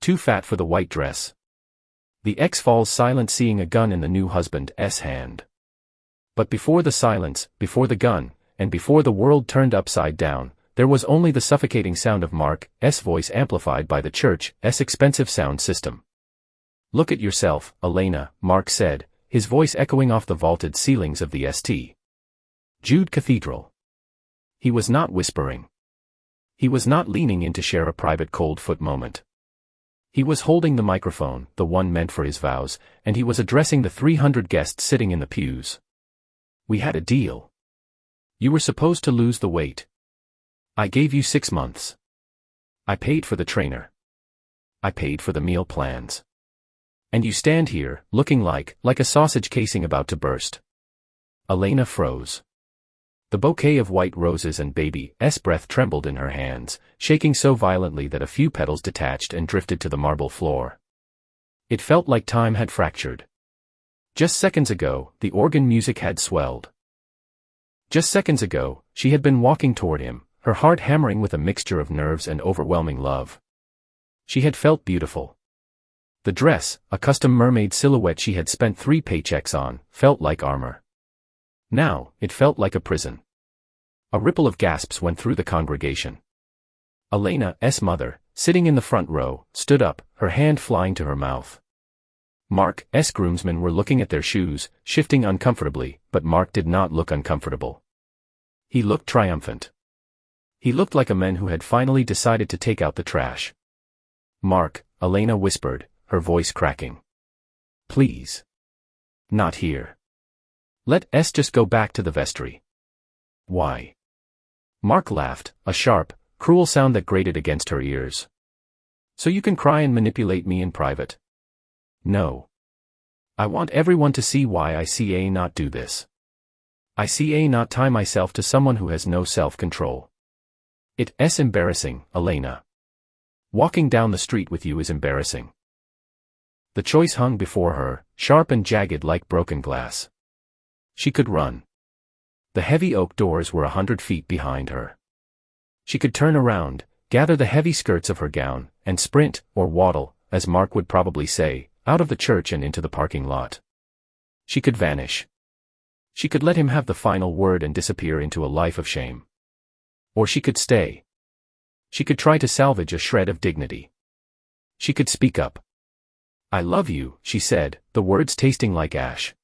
too fat for the white dress. The ex falls silent, seeing a gun in the new husband's hand. But before the silence, before the gun, and before the world turned upside down, there was only the suffocating sound of Mark's voice amplified by the church's expensive sound system. "Look at yourself, Elena," Mark said, his voice echoing off the vaulted ceilings of the St. Jude Cathedral. He was not whispering. He was not leaning in to share a private cold foot moment. He was holding the microphone, the one meant for his vows, and he was addressing the 300 guests sitting in the pews. "We had a deal. You were supposed to lose the weight. I gave you 6 months. I paid for the trainer. I paid for the meal plans. And you stand here, looking like a sausage casing about to burst." Elena froze. The bouquet of white roses and baby's breath trembled in her hands, shaking so violently that a few petals detached and drifted to the marble floor. It felt like time had fractured. Just seconds ago, the organ music had swelled. Just seconds ago, she had been walking toward him, her heart hammering with a mixture of nerves and overwhelming love. She had felt beautiful. The dress, a custom mermaid silhouette she had spent 3 paychecks on, felt like armor. Now, it felt like a prison. A ripple of gasps went through the congregation. Elena's mother, sitting in the front row, stood up, her hand flying to her mouth. Mark's groomsmen were looking at their shoes, shifting uncomfortably, but Mark did not look uncomfortable. He looked triumphant. He looked like a man who had finally decided to take out the trash. "Mark," Elena whispered, her voice cracking. "Please. Not here. Let's just go back to the vestry." "Why?" Mark laughed, a sharp, cruel sound that grated against her ears. "So you can cry and manipulate me in private?" "No. I want everyone to see why I ca not do this. I ca not tie myself to someone who has no self-control. It's embarrassing, Elena. Walking down the street with you is embarrassing." The choice hung before her, sharp and jagged like broken glass. She could run. The heavy oak doors were 100 feet behind her. She could turn around, gather the heavy skirts of her gown, and sprint, or waddle, as Mark would probably say, out of the church and into the parking lot. She could vanish. She could let him have the final word and disappear into a life of shame. Or she could stay. She could try to salvage a shred of dignity. She could speak up. "I love you," she said, the words tasting like ash.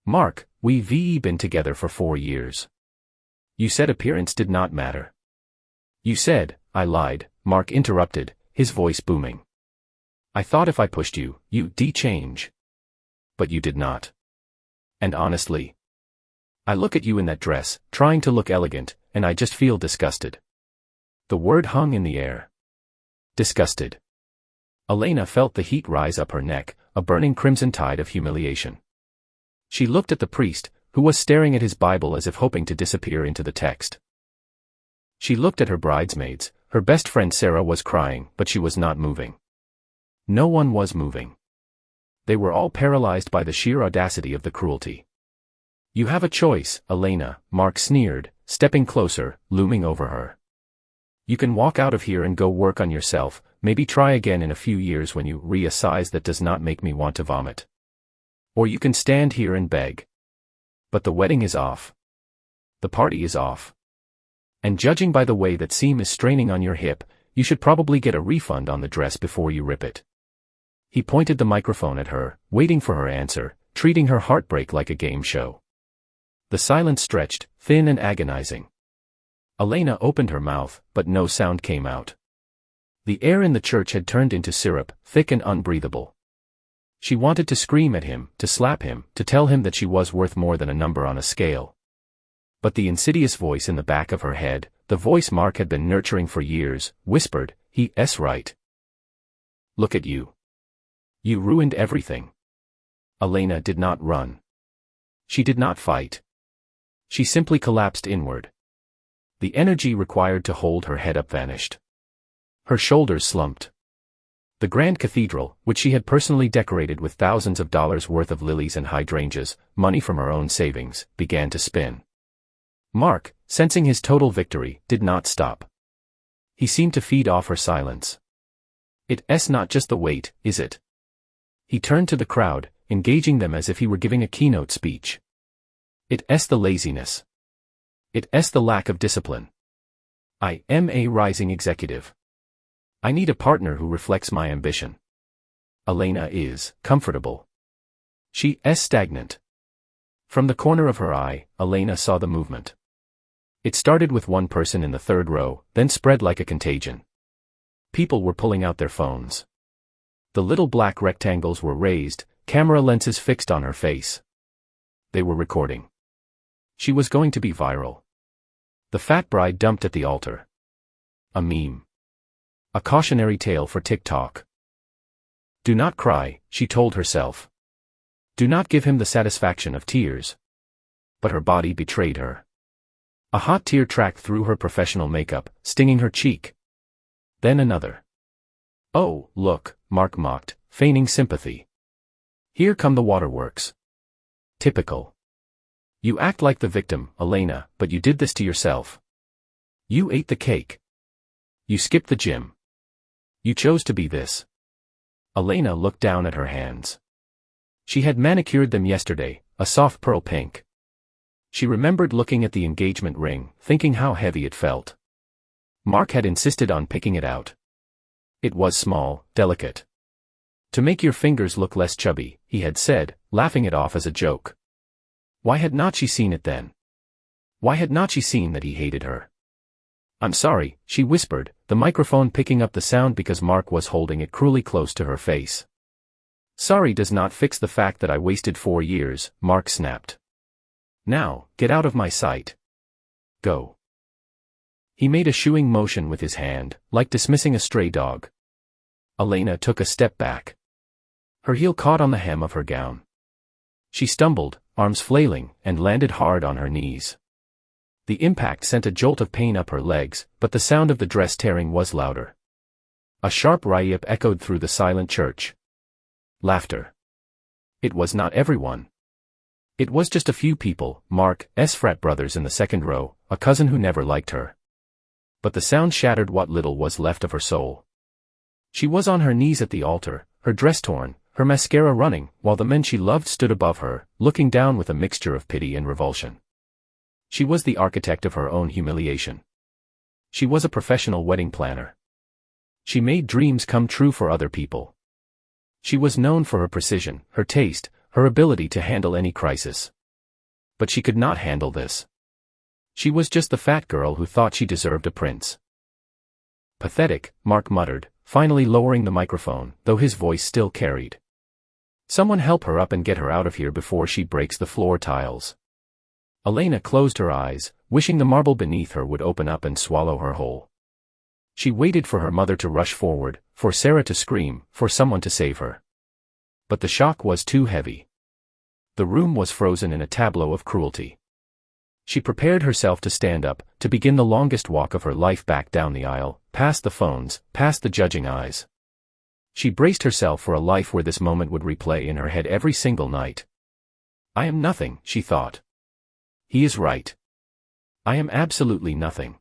"Mark, we've been together for 4 years. You said appearance did not matter." "You said," "I lied," Mark interrupted, his voice booming. "I thought if I pushed you, you'd change. But you did not. And honestly, I look at you in that dress, trying to look elegant, and I just feel disgusted." The word hung in the air. Disgusted. Elena felt the heat rise up her neck, a burning crimson tide of humiliation. She looked at the priest, who was staring at his Bible as if hoping to disappear into the text. She looked at her bridesmaids. Her best friend Sarah was crying, but she was not moving. No one was moving. They were all paralyzed by the sheer audacity of the cruelty. "You have a choice, Elena," Mark sneered, stepping closer, looming over her. "You can walk out of here and go work on yourself, maybe try again in a few years when you reach a size that does not make me want to vomit. Or you can stand here and beg. But the wedding is off. The party is off. And judging by the way that seam is straining on your hip, you should probably get a refund on the dress before you rip it." He pointed the microphone at her, waiting for her answer, treating her heartbreak like a game show. The silence stretched, thin and agonizing. Elena opened her mouth, but no sound came out. The air in the church had turned into syrup, thick and unbreathable. She wanted to scream at him, to slap him, to tell him that she was worth more than a number on a scale. But the insidious voice in the back of her head, the voice Mark had been nurturing for years, whispered, "He's right. Look at you. You ruined everything." Elena did not run. She did not fight. She simply collapsed inward. The energy required to hold her head up vanished. Her shoulders slumped. The grand cathedral, which she had personally decorated with thousands of dollars worth of lilies and hydrangeas, money from her own savings, began to spin. Mark, sensing his total victory, did not stop. He seemed to feed off her silence. It's not just the weight, is it? He turned to the crowd, engaging them as if he were giving a keynote speech. It's the laziness. It's the lack of discipline. I am a rising executive. I need a partner who reflects my ambition. Elena is comfortable. She's stagnant. From the corner of her eye, Elena saw the movement. It started with one person in the third row, then spread like a contagion. People were pulling out their phones. The little black rectangles were raised, camera lenses fixed on her face. They were recording. She was going to be viral. The fat bride dumped at the altar. A meme. A cautionary tale for TikTok. Do not cry, she told herself. Do not give him the satisfaction of tears. But her body betrayed her. A hot tear tracked through her professional makeup, stinging her cheek. Then another. Oh, look, Mark mocked, feigning sympathy. Here come the waterworks. Typical. You act like the victim, Elena, but you did this to yourself. You ate the cake. You skipped the gym. You chose to be this. Elena looked down at her hands. She had manicured them yesterday, a soft pearl pink. She remembered looking at the engagement ring, thinking how heavy it felt. Mark had insisted on picking it out. It was small, delicate. To make your fingers look less chubby, he had said, laughing it off as a joke. Why had not she seen it then? Why had not she seen that he hated her? I'm sorry, she whispered, the microphone picking up the sound because Mark was holding it cruelly close to her face. Sorry does not fix the fact that I wasted 4 years, Mark snapped. Now, get out of my sight. Go. He made a shooing motion with his hand, like dismissing a stray dog. Elena took a step back. Her heel caught on the hem of her gown. She stumbled, arms flailing, and landed hard on her knees. The impact sent a jolt of pain up her legs, but the sound of the dress tearing was louder. A sharp yip echoed through the silent church. Laughter. It was not everyone. It was just a few people, Mark's frat brothers in the second row, a cousin who never liked her. But the sound shattered what little was left of her soul. She was on her knees at the altar, her dress torn, her mascara running, while the men she loved stood above her, looking down with a mixture of pity and revulsion. She was the architect of her own humiliation. She was a professional wedding planner. She made dreams come true for other people. She was known for her precision, her taste, her ability to handle any crisis. But she could not handle this. She was just the fat girl who thought she deserved a prince. Pathetic, Mark muttered, finally lowering the microphone, though his voice still carried. Someone help her up and get her out of here before she breaks the floor tiles. Elena closed her eyes, wishing the marble beneath her would open up and swallow her whole. She waited for her mother to rush forward, for Sarah to scream, for someone to save her. But the shock was too heavy. The room was frozen in a tableau of cruelty. She prepared herself to stand up, to begin the longest walk of her life back down the aisle, past the phones, past the judging eyes. She braced herself for a life where this moment would replay in her head every single night. I am nothing, she thought. He is right. I am absolutely nothing.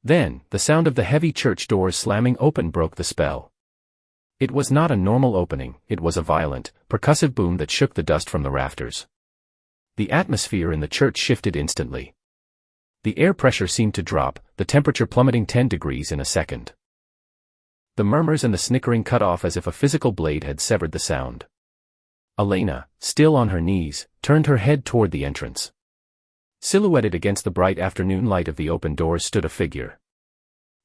Then, the sound of the heavy church doors slamming open broke the spell. It was not a normal opening, it was a violent, percussive boom that shook the dust from the rafters. The atmosphere in the church shifted instantly. The air pressure seemed to drop, the temperature plummeting 10 degrees in a second. The murmurs and the snickering cut off as if a physical blade had severed the sound. Elena, still on her knees, turned her head toward the entrance. Silhouetted against the bright afternoon light of the open doors stood a figure.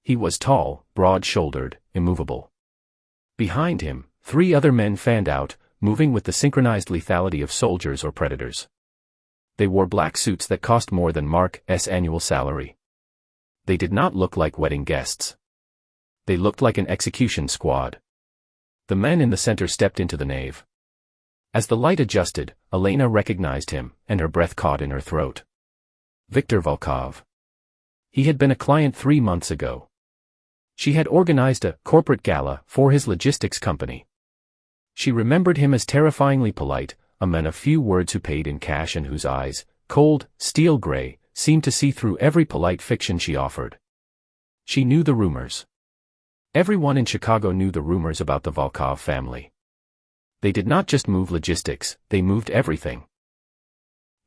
He was tall, broad-shouldered, immovable. Behind him, 3 other men fanned out, moving with the synchronized lethality of soldiers or predators. They wore black suits that cost more than Mark's annual salary. They did not look like wedding guests. They looked like an execution squad. The men in the center stepped into the nave. As the light adjusted, Elena recognized him, and her breath caught in her throat. Viktor Volkov. He had been a client 3 months ago. She had organized a corporate gala for his logistics company. She remembered him as terrifyingly polite, a man of few words who paid in cash and whose eyes, cold, steel gray, seemed to see through every polite fiction she offered. She knew the rumors. Everyone in Chicago knew the rumors about the Volkov family. They did not just move logistics, they moved everything.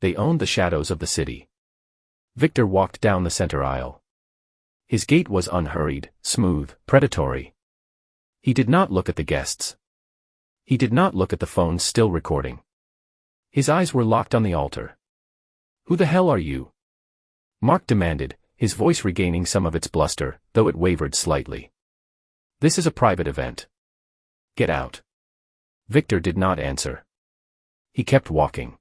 They owned the shadows of the city. Victor walked down the center aisle. His gait was unhurried, smooth, predatory. He did not look at the guests. He did not look at the phones still recording. His eyes were locked on the altar. "Who the hell are you?" Mark demanded, his voice regaining some of its bluster, though it wavered slightly. "This is a private event. Get out." Victor did not answer. He kept walking.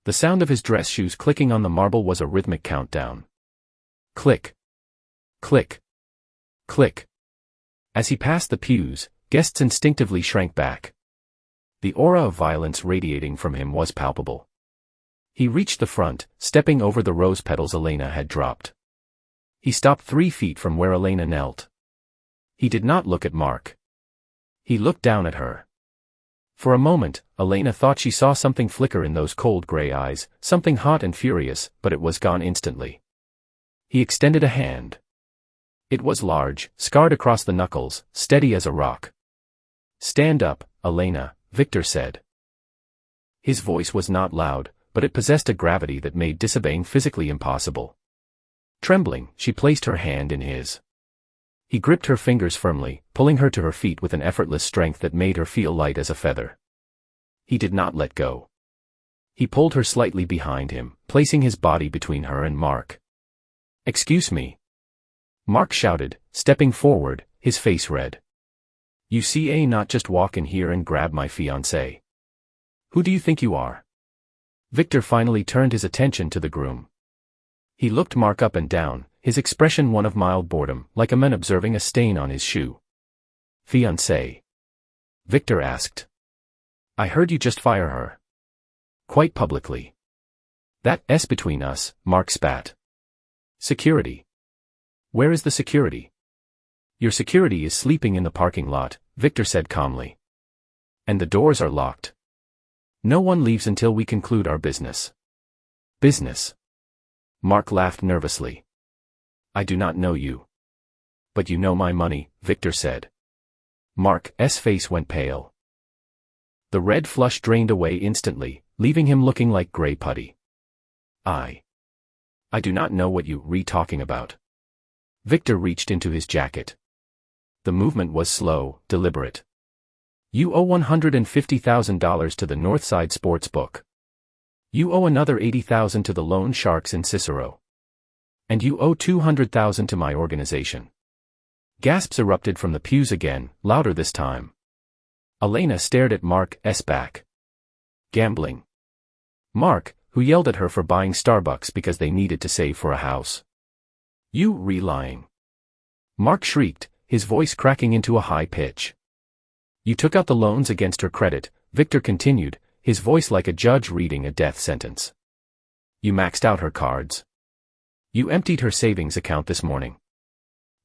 The sound of his dress shoes clicking on the marble was a rhythmic countdown. Click. Click. Click. As he passed the pews, guests instinctively shrank back. The aura of violence radiating from him was palpable. He reached the front, stepping over the rose petals Elena had dropped. He stopped 3 feet from where Elena knelt. He did not look at Mark. He looked down at her. For a moment, Elena thought she saw something flicker in those cold gray eyes, something hot and furious, but it was gone instantly. He extended a hand. It was large, scarred across the knuckles, steady as a rock. "Stand up, Elena," Victor said. His voice was not loud, but it possessed a gravity that made disobeying physically impossible. Trembling, she placed her hand in his. He gripped her fingers firmly, pulling her to her feet with an effortless strength that made her feel light as a feather. He did not let go. He pulled her slightly behind him, placing his body between her and Mark. "Excuse me," Mark shouted, stepping forward, his face red. "You see, not just walk in here and grab my fiancé. Who do you think you are?" Victor finally turned his attention to the groom. He looked Mark up and down, his expression one of mild boredom, like a man observing a stain on his shoe. "Fiancé?" Victor asked. "I heard you just fire her." "Quite publicly." "That's between us," Mark spat. "Security? Where is the security?" "Your security is sleeping in the parking lot," Victor said calmly. "And the doors are locked. No one leaves until we conclude our business." "Business?" Mark laughed nervously. "I do not know you." "But you know my money," Victor said. Mark's face went pale. The red flush drained away instantly, leaving him looking like gray putty. I do not know what you're talking about." Victor reached into his jacket. The movement was slow, deliberate. "You owe $150,000 to the Northside Sportsbook. You owe another $80,000 to the loan sharks in Cicero. And you owe $200,000 to my organization." Gasps erupted from the pews again, louder this time. Elena stared at Mark's back. "Gambling?" Mark, who yelled at her for buying Starbucks because they needed to save for a house. "You lying?" Mark shrieked, his voice cracking into a high pitch. "You took out the loans against her credit," Victor continued, his voice like a judge reading a death sentence. "You maxed out her cards. You emptied her savings account this morning.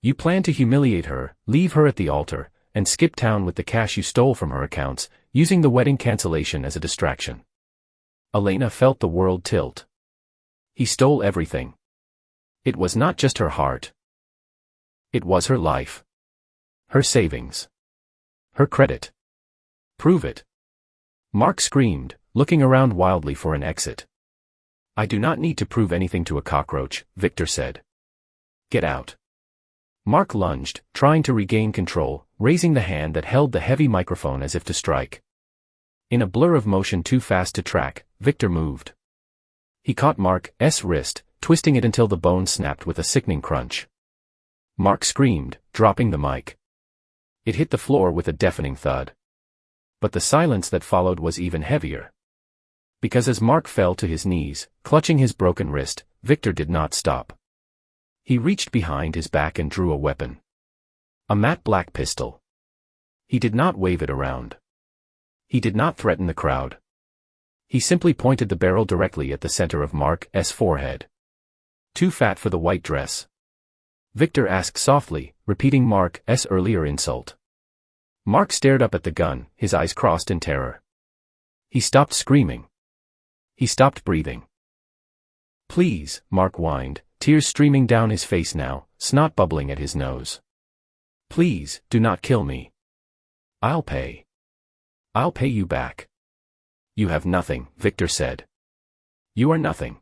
You planned to humiliate her, leave her at the altar, and skip town with the cash you stole from her accounts, using the wedding cancellation as a distraction." Elena felt the world tilt. He stole everything. It was not just her heart. It was her life. Her savings. Her credit. "Prove it." Mark screamed, looking around wildly for an exit. "I do not need to prove anything to a cockroach," Victor said. "Get out." Mark lunged, trying to regain control, raising the hand that held the heavy microphone as if to strike. In a blur of motion too fast to track, Victor moved. He caught Mark's wrist, twisting it until the bone snapped with a sickening crunch. Mark screamed, dropping the mic. It hit the floor with a deafening thud. But the silence that followed was even heavier. Because as Mark fell to his knees, clutching his broken wrist, Victor did not stop. He reached behind his back and drew a weapon. A matte black pistol. He did not wave it around. He did not threaten the crowd. He simply pointed the barrel directly at the center of Mark's forehead. "Too fat for the white dress?" Victor asked softly, repeating Mark's earlier insult. Mark stared up at the gun, his eyes crossed in terror. He stopped screaming. He stopped breathing. "Please," Mark whined, tears streaming down his face now, snot bubbling at his nose. Please, do not kill me. I'll pay. I'll pay you back. You have nothing, Victor said. You are nothing.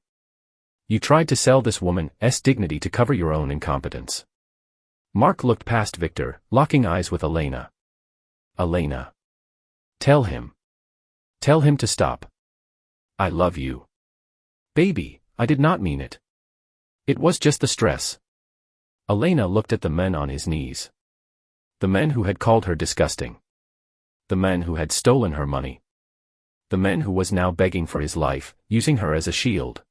You tried to sell this woman's dignity to cover your own incompetence. Mark looked past Victor, locking eyes with Elena. Elena. Tell him. Tell him to stop. I love you. Baby, I did not mean it. It was just the stress. Elena looked at the men on his knees. The men who had called her disgusting. The men who had stolen her money. The man who was now begging for his life, using her as a shield.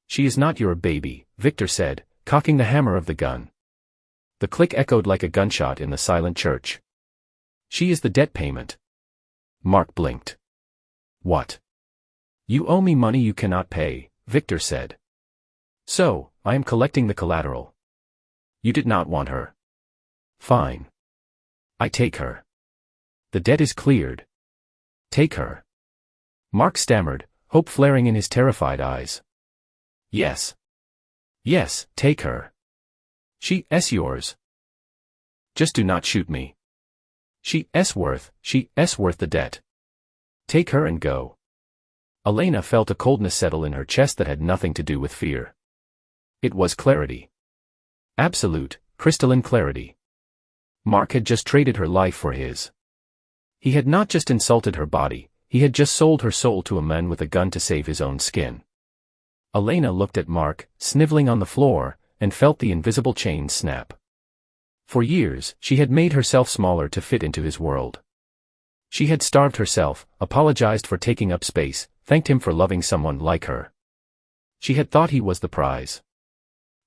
She is not your baby, Victor said, cocking the hammer of the gun. The click echoed like a gunshot in the silent church. She is the debt payment. Mark blinked. What? You owe me money you cannot pay, Victor said. So, I am collecting the collateral. You did not want her. Fine. I take her. The debt is cleared. Take her. Mark stammered, hope flaring in his terrified eyes. Yes. Yes, take her. She's yours. Just do not shoot me. She's worth the debt. Take her and go. Elena felt a coldness settle in her chest that had nothing to do with fear. It was clarity. Absolute, crystalline clarity. Mark had just traded her life for his. He had not just insulted her body, he had just sold her soul to a man with a gun to save his own skin. Elena looked at Mark, sniveling on the floor, and felt the invisible chains snap. For years, she had made herself smaller to fit into his world. She had starved herself, apologized for taking up space, thanked him for loving someone like her. She had thought he was the prize.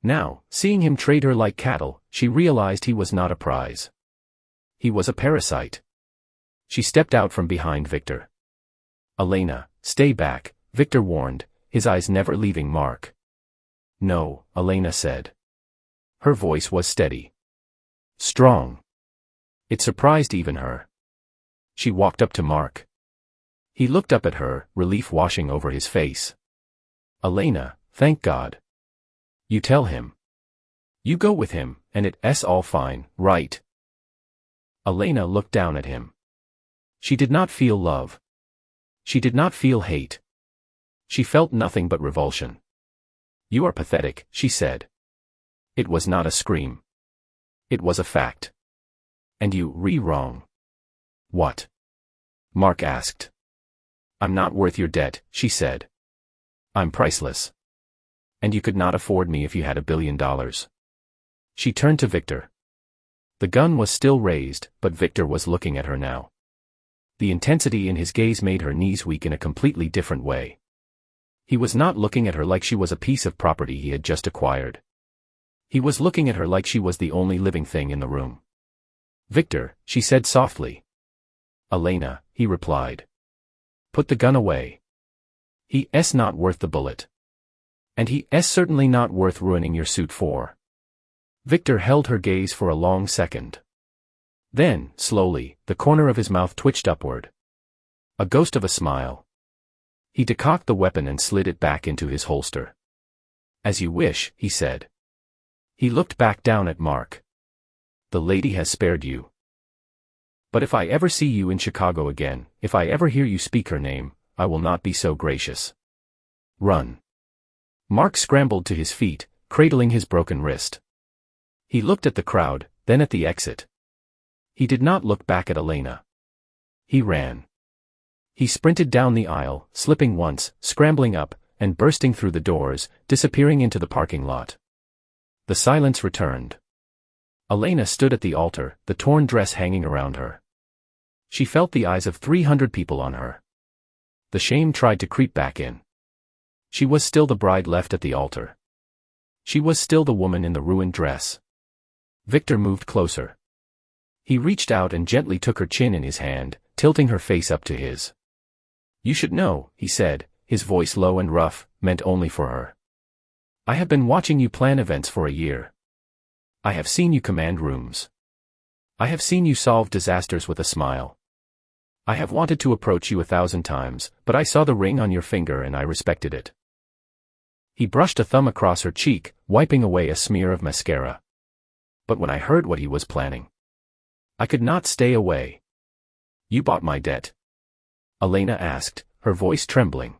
Now, seeing him trade her like cattle, she realized he was not a prize. He was a parasite. She stepped out from behind Victor. Elena, stay back, Victor warned, his eyes never leaving Mark. No, Elena said. Her voice was steady. Strong. It surprised even her. She walked up to Mark. He looked up at her, relief washing over his face. Elena, thank God. You tell him. You go with him, and it's all fine, right? Elena looked down at him. She did not feel love. She did not feel hate. She felt nothing but revulsion. You are pathetic, she said. It was not a scream. It was a fact. And you wrong. What? Mark asked. I'm not worth your debt, she said. I'm priceless. And you could not afford me if you had $1 billion. She turned to Victor. The gun was still raised, but Victor was looking at her now. The intensity in his gaze made her knees weak in a completely different way. He was not looking at her like she was a piece of property he had just acquired. He was looking at her like she was the only living thing in the room. Victor, she said softly. Elena, he replied. Put the gun away. He's not worth the bullet. And he's certainly not worth ruining your suit for. Victor held her gaze for a long second. Then, slowly, the corner of his mouth twitched upward. A ghost of a smile. He decocked the weapon and slid it back into his holster. As you wish, he said. He looked back down at Mark. The lady has spared you. But if I ever see you in Chicago again, if I ever hear you speak her name, I will not be so gracious. Run. Mark scrambled to his feet, cradling his broken wrist. He looked at the crowd, then at the exit. He did not look back at Elena. He ran. He sprinted down the aisle, slipping once, scrambling up, and bursting through the doors, disappearing into the parking lot. The silence returned. Elena stood at the altar, the torn dress hanging around her. She felt the eyes of 300 people on her. The shame tried to creep back in. She was still the bride left at the altar. She was still the woman in the ruined dress. Victor moved closer. He reached out and gently took her chin in his hand, tilting her face up to his. You should know, he said, his voice low and rough, meant only for her. I have been watching you plan events for a year. I have seen you command rooms. I have seen you solve disasters with a smile. I have wanted to approach you 1,000 times, but I saw the ring on your finger and I respected it. He brushed a thumb across her cheek, wiping away a smear of mascara. But when I heard what he was planning, I could not stay away. You bought my debt? Elena asked, her voice trembling.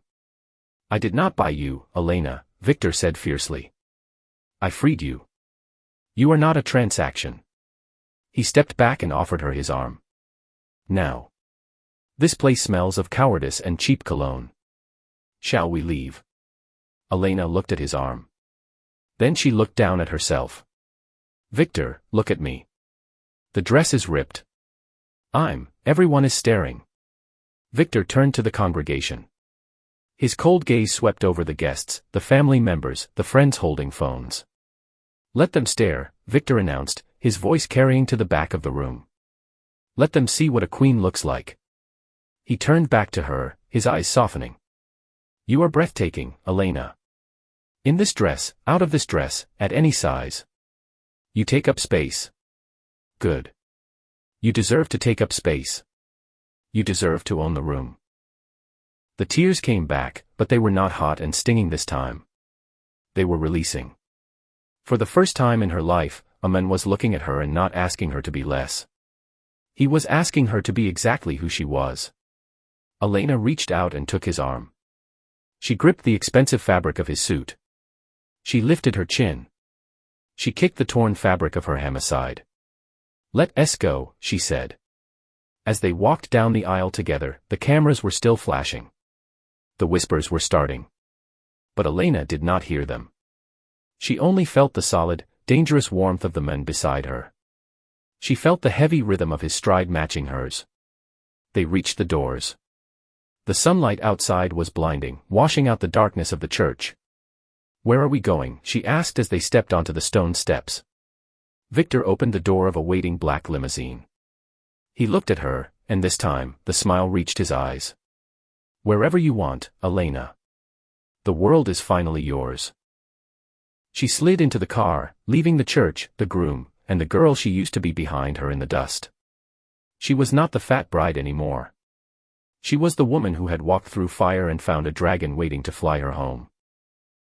I did not buy you, Elena, Victor said fiercely. I freed you. You are not a transaction. He stepped back and offered her his arm. Now. This place smells of cowardice and cheap cologne. Shall we leave? Elena looked at his arm. Then she looked down at herself. Victor, look at me. The dress is ripped. Everyone is staring. Victor turned to the congregation. His cold gaze swept over the guests, the family members, the friends holding phones. Let them stare, Victor announced, his voice carrying to the back of the room. Let them see what a queen looks like. He turned back to her, his eyes softening. You are breathtaking, Elena. In this dress, out of this dress, at any size. You take up space. Good. You deserve to take up space. You deserve to own the room. The tears came back, but they were not hot and stinging this time. They were releasing. For the first time in her life, a man was looking at her and not asking her to be less. He was asking her to be exactly who she was. Elena reached out and took his arm. She gripped the expensive fabric of his suit. She lifted her chin. She kicked the torn fabric of her hem aside. Let us go, she said. As they walked down the aisle together, the cameras were still flashing. The whispers were starting. But Elena did not hear them. She only felt the solid, dangerous warmth of the man beside her. She felt the heavy rhythm of his stride matching hers. They reached the doors. The sunlight outside was blinding, washing out the darkness of the church. Where are we going? She asked as they stepped onto the stone steps. Victor opened the door of a waiting black limousine. He looked at her, and this time, the smile reached his eyes. Wherever you want, Elena. The world is finally yours. She slid into the car, leaving the church, the groom, and the girl she used to be behind her in the dust. She was not the fat bride anymore. She was the woman who had walked through fire and found a dragon waiting to fly her home.